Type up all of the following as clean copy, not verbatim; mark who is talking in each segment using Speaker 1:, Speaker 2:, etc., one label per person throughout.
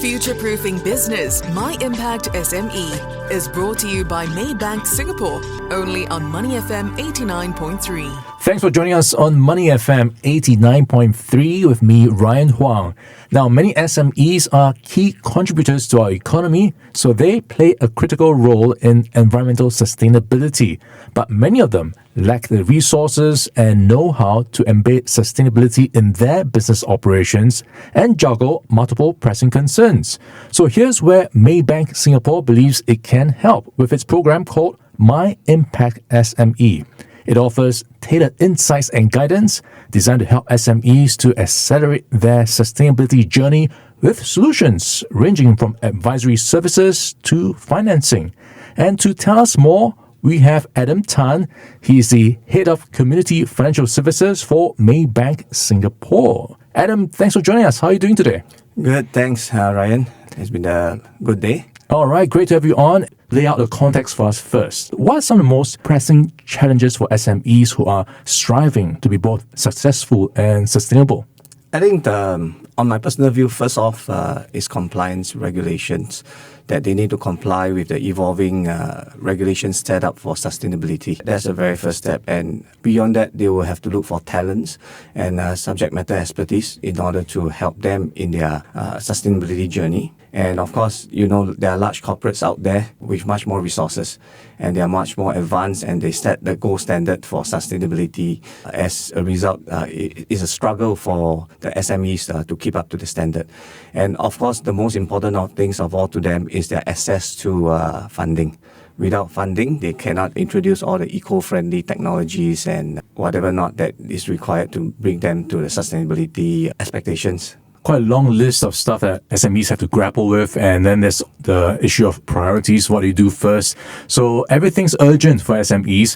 Speaker 1: Future-proofing business, My Impact SME is brought to you by Maybank Singapore, only on Money FM 89.3.
Speaker 2: Thanks for joining us on Money FM 89.3 with me, Ryan Huang. Now, many SMEs are key contributors to our economy, so they play a critical role in environmental sustainability. But many of them lack the resources and know-how to embed sustainability in their business operations and juggle multiple pressing concerns. So here's where Maybank Singapore believes it can help with its program called My Impact SME. It offers tailored insights and guidance designed to help SMEs to accelerate their sustainability journey with solutions ranging from advisory services to financing. And to tell us more, we have Adam Tan. He is the Head of Community Financial Services for Maybank Singapore. Adam, thanks for joining us. How are you doing today?
Speaker 3: Good, thanks, Ryan. It's been a good day.
Speaker 2: All right, great to have you on. Lay out the context for us first. What are some of the most pressing challenges for SMEs who are striving to be both successful and sustainable?
Speaker 3: I think on my personal view, first off, is compliance regulations, that they need to comply with the evolving regulations set up for sustainability. That's the very first step. And beyond that, they will have to look for talents and subject matter expertise in order to help them in their sustainability journey. And of course, you know, there are large corporates out there with much more resources, and they are much more advanced, and they set the gold standard for sustainability. As a result, it is a struggle for the SMEs to keep up to the standard. And of course, the most important of things of all to them is their access to funding. Without funding, they cannot introduce all the eco-friendly technologies and whatever not that is required to bring them to the sustainability expectations.
Speaker 2: Quite a long list of stuff that SMEs have to grapple with, and then there's the issue of priorities, what do you do first? So everything's urgent for SMEs.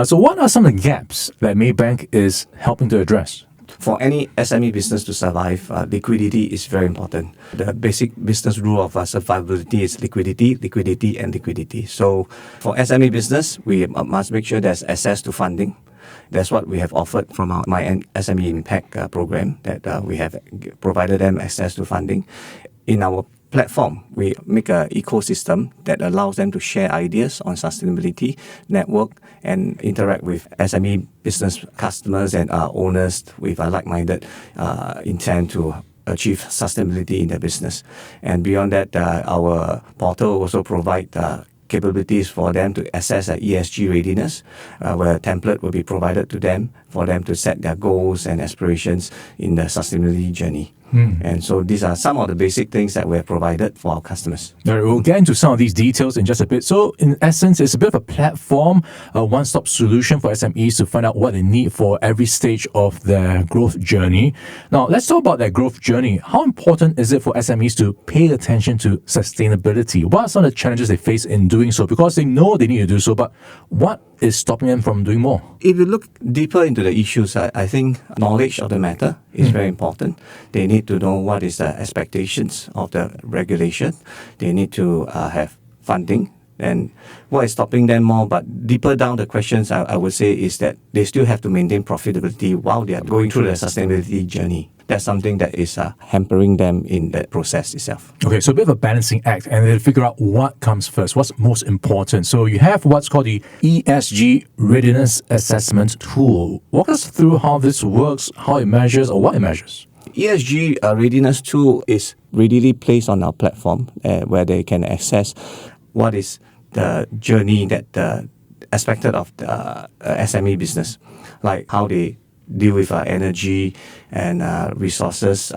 Speaker 2: So what are some of the gaps that Maybank is helping to address?
Speaker 3: For any SME business to survive, liquidity is very important. The basic business rule of survivability is liquidity, liquidity, and liquidity. So for SME business, we must make sure there's access to funding. That's what we have offered from our My SME Impact program, that we have provided them access to funding. In our platform, we make an ecosystem that allows them to share ideas on sustainability, network, and interact with SME business customers and owners with a like-minded intent to achieve sustainability in their business. And beyond that, our portal also provides capabilities for them to assess ESG readiness, where a template will be provided to them for them to set their goals and aspirations in the sustainability journey. And so these are some of the basic things that we have provided for our customers.
Speaker 2: All right, we'll get into some of these details in just a bit. So in essence, it's a bit of a platform, a one-stop solution for SMEs to find out what they need for every stage of their growth journey. Now, let's talk about that growth journey. How important is it for SMEs to pay attention to sustainability? What are some of the challenges they face in doing so? Because they know they need to do so, but what is stopping them from doing more?
Speaker 3: If you look deeper into the issues, I think knowledge of the matter is very important. They need to know what is the expectations of the regulation. They need to have funding. And what is stopping them more, but deeper down the questions, I would say, is that they still have to maintain profitability while they are going through the sustainability journey. That's something that is hampering them in that process itself.
Speaker 2: Okay, so a bit of a balancing act, and then figure out what comes first, what's most important. So you have what's called the ESG Readiness Assessment Tool. Walk us through how this works, how it measures, or what it measures.
Speaker 3: ESG Readiness Tool is readily placed on our platform where they can access what is the journey that expected of the SME business, like how they deal with energy and resources,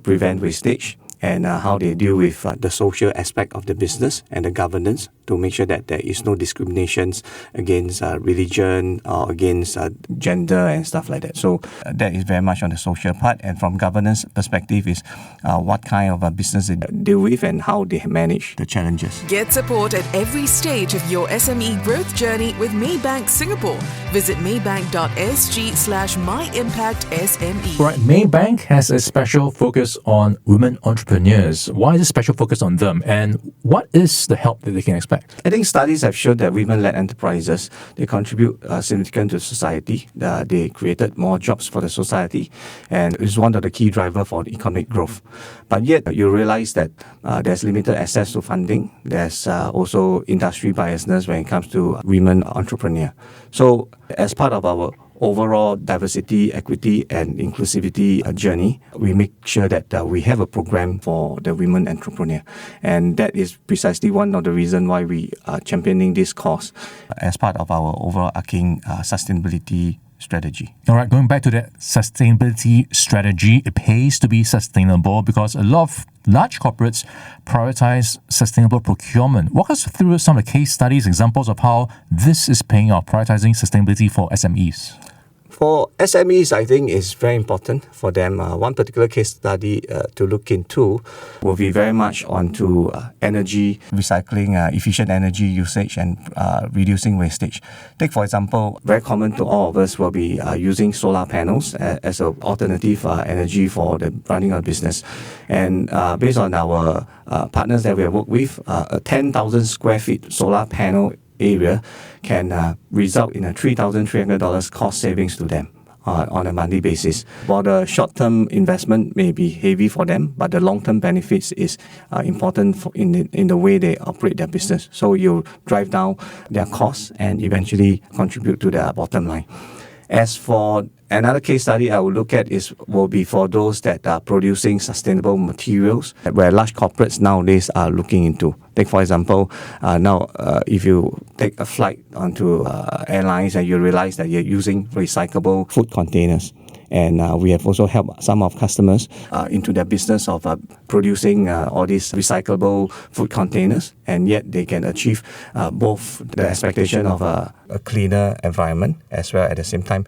Speaker 3: prevent wastage, and how they deal with the social aspect of the business and the governance to make sure that there is no discriminations against religion or against gender and stuff like that. So that is very much on the social part. And from governance perspective is what kind of a business they deal with and how they manage the challenges.
Speaker 1: Get support at every stage of your SME growth journey with Maybank Singapore. Visit maybank.sg/myimpactsme.
Speaker 2: Right, Maybank has a special focus on women entrepreneurs entrepreneurs? Why is a special focus on them? And what is the help that they can expect?
Speaker 3: I think studies have shown that women-led enterprises, they contribute significantly to society. They created more jobs for the society, and is one of the key drivers for economic growth. But yet, you realize that there's limited access to funding. There's also industry biasness when it comes to women entrepreneurs. So, as part of our overall diversity, equity, and inclusivity journey, we make sure that we have a program for the women entrepreneur. And that is precisely one of the reasons why we are championing this cause as part of our overarching sustainability strategy.
Speaker 2: All right, going back to that sustainability strategy, it pays to be sustainable because a lot of large corporates prioritize sustainable procurement. Walk us through some of the case studies, examples of how this is paying off, prioritizing sustainability for SMEs.
Speaker 3: For SMEs, I think it's very important for them. One particular case study to look into will be very much onto energy recycling, efficient energy usage, and reducing wastage. Take, for example, very common to all of us will be using solar panels as an alternative energy for the running of business. And based on our partners that we have worked with, a 10,000 square feet solar panel area can result in a $3,300 cost savings to them on a monthly basis. While the short-term investment may be heavy for them, but the long-term benefits is important in the way they operate their business. So you drive down their costs and eventually contribute to their bottom line. As for another case study I will look at will be for those that are producing sustainable materials, where large corporates nowadays are looking into. Take, for example, now if you take a flight onto airlines and you realize that you're using recyclable food containers. And we have also helped some of customers into their business of producing all these recyclable food containers, and yet they can achieve both the expectation of a cleaner environment as well at the same time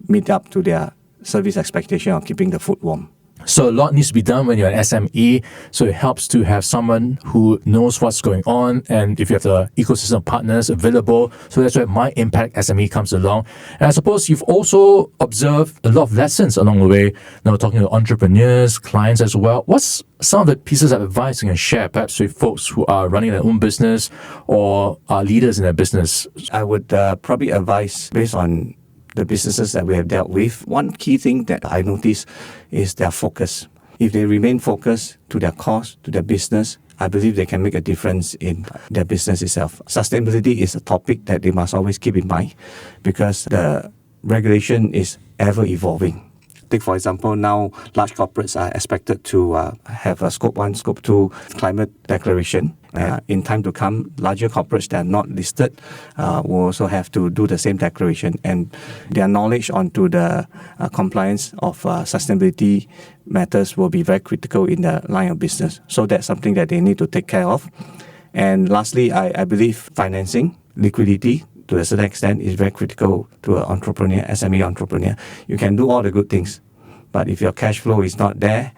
Speaker 3: meet up to their service expectation of keeping the food warm.
Speaker 2: So a lot needs to be done when you're an SME. So it helps to have someone who knows what's going on, and if you have the ecosystem of partners available. So that's where My Impact SME comes along. And I suppose you've also observed a lot of lessons along the way. Now talking to entrepreneurs, clients as well. What's some of the pieces of advice you can share, perhaps with folks who are running their own business or are leaders in their business?
Speaker 3: I would probably advise based on the businesses that we have dealt with. One key thing that I notice is their focus. If they remain focused to their cause, to their business, I believe they can make a difference in their business itself. Sustainability is a topic that they must always keep in mind because the regulation is ever evolving. Take, for example, now large corporates are expected to have a Scope 1, Scope 2 climate declaration. In time to come, larger corporates that are not listed will also have to do the same declaration. And their knowledge onto the compliance of sustainability matters will be very critical in the line of business. So that's something that they need to take care of. And lastly, I believe financing, liquidity, to a certain extent, is very critical to an entrepreneur, SME entrepreneur. You can do all the good things, but if your cash flow is not there,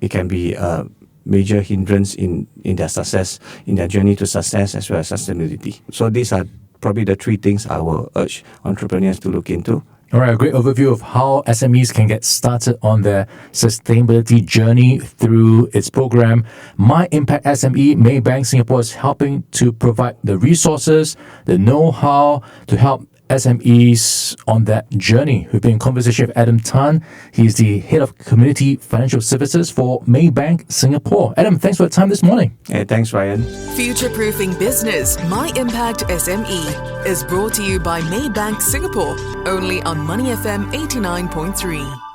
Speaker 3: it can be a major hindrance in their success, in their journey to success as well as sustainability. So these are probably the three things I will urge entrepreneurs to look into.
Speaker 2: All right, a great overview of how SMEs can get started on their sustainability journey through its program. My Impact SME, Maybank Singapore is helping to provide the resources, the know-how to help SMEs on that journey. We've been in conversation with Adam Tan. He's the Head of Community Financial Services for Maybank Singapore. Adam, thanks for your time this morning.
Speaker 3: Hey, thanks, Ryan.
Speaker 1: Future-proofing business, My Impact SME is brought to you by Maybank Singapore, only on Money FM 89.3.